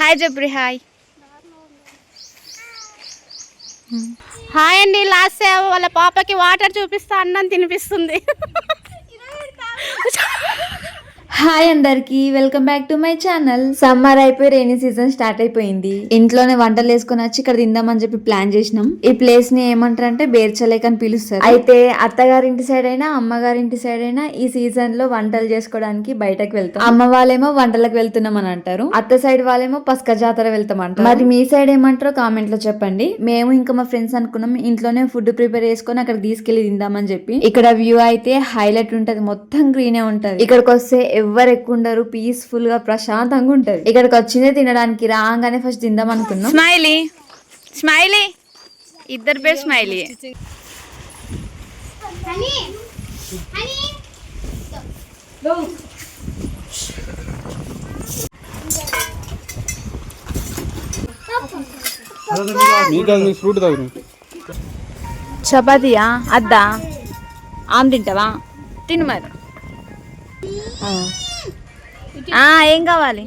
Hi జబ్రి hi. Hi అండి. Last వాళ్ళ పాపకి వాటర్ చూపిస్తా అన్నం తినిపిస్తుంది. హాయ్ అందరికి, welcome back to my channel. Summer అయిపోయి రైనీ సీజన్ స్టార్ట్ అయిపోయింది. ఇంట్లోనే వంటలు వేసుకుని వచ్చి ఇక్కడ తిందామని చెప్పి ప్లాన్ చేసినాం. ఈ ప్లేస్ ని ఏమంటారంటే బేర్చలేక్ అని పిలుస్తారు. అయితే అత్తగారింటి సైడ్ అయినా అమ్మగారింటి సైడ్ అయినా ఈ సీజన్ లో వంటలు చేసుకోవడానికి బయటకు వెళ్తాం. అమ్మ వాళ్ళేమో వంటలకు వెళ్తున్నాం అని అంటారు, అత్త సైడ్ వాళ్ళేమో పస్క జాతర వెళ్తాం అంటారు. మరి మీ సైడ్ ఏమంటారో కామెంట్ లో చెప్పండి. మేము ఇంకా మా ఫ్రెండ్స్ అనుకున్నాం ఇంట్లోనే ఫుడ్ ప్రిపేర్ చేసుకుని అక్కడ తీసుకెళ్లి తిందామని చెప్పి. ఇక్కడ వ్యూ అయితే హైలైట్ ఉంటది, మొత్తం గ్రీనే ఉంటది. ఇక్కడికి వస్తే ఎవరు ఎక్కువ ఉండరు, పీస్ఫుల్ గా ప్రశాంతంగా ఉంటది. ఇక్కడికి వచ్చిందే తినడానికి, రాగానే ఫస్ట్ తిందాం అనుకున్నాం. స్మైలీ స్మైలీ, ఇద్దరు పేరు స్మైలీ. చపాతీయా అద్దా? ఆమె తింటావా? తిను మరి. ఏం కావాలి?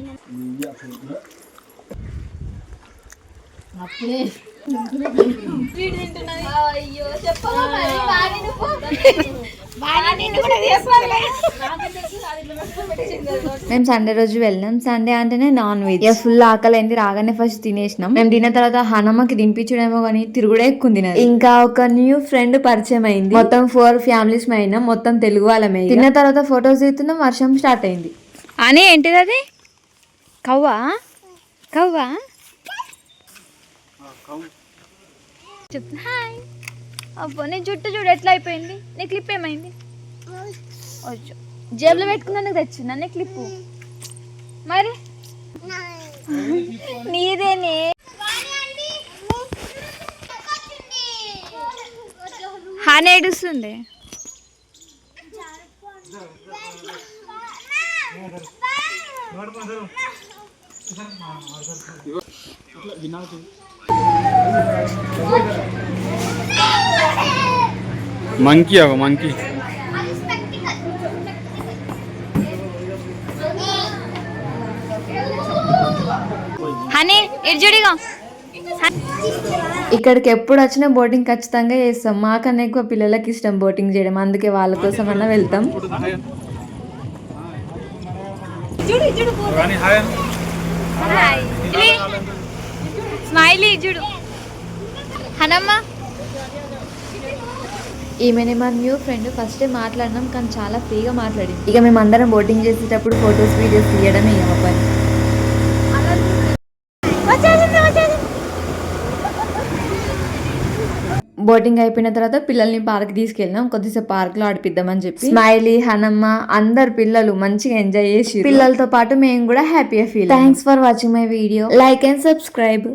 మేము సండే రోజు వెళ్ళినాం. సండే అంటేనే నాన్ వెజ్. ఫుల్ ఆకలి అయింది, రాగానే ఫస్ట్ తినేసినాం. మేము తిన్న తర్వాత హనమ్మకి దింపించడేమో కానీ తిరుగుడే ఎక్కువ తినదు. ఇంకా ఒక న్యూ ఫ్రెండ్ పరిచయం అయింది. మొత్తం 4 ఫ్యామిలీస్ అయినా, మొత్తం తెలుగు వాళ్ళమే. తిన్న తర్వాత ఫొటోస్ తీస్తున్నాం, వర్షం స్టార్ట్ అయింది. అని ఏంటిది అది? కవ్వా కవ్వా చెప్తా. హాయ్. అబ్బో నీ జుట్టు చూడు ఎట్లా అయిపోయింది. నీ క్లిప్ ఏమైంది? జేబులో పెట్టుకున్నాను తెచ్చిందా నీ క్లిప్పు? మరి నీదేనే. హాని ఏడుస్తుంది. మంకీ అవ మంకీ. హనీ ఇర్జుడిగా. ఇక్కడికి ఎప్పుడు వచ్చినా బోటింగ్ ఖచ్చితంగా చేస్తాం. మాకన్నా ఎక్కువ పిల్లలకి ఇష్టం బోటింగ్ చేయడం, అందుకే వాళ్ళ కోసం అన్నా వెళ్తాం. స్మైలీ చూడు. హనమ్మ ఈమెనే మా న్యూ ఫ్రెండ్. ఫస్ట్ మాట్లాడినాం కానీ చాలా ఫ్రీగా మాట్లాడింది. ఇక మేము అందరం బోటింగ్ చేసేటప్పుడు ఫొటోస్ వీడియోస్ తీయడమే ఇక పని. బోటింగ్ అయిపోయిన తర్వాత పిల్లల్ని పార్క్ తీసుకెళ్ళినాం. కొద్దిసేపు పార్క్ లో ఆడిపిద్దామని చెప్పి. స్మైలీ, హనమ్మ అందరు పిల్లలు మంచిగా ఎంజాయ్ చేసి, పిల్లలతో పాటు మేము కూడా హ్యాపీగా feel. Thanks for watching my video. Like and subscribe.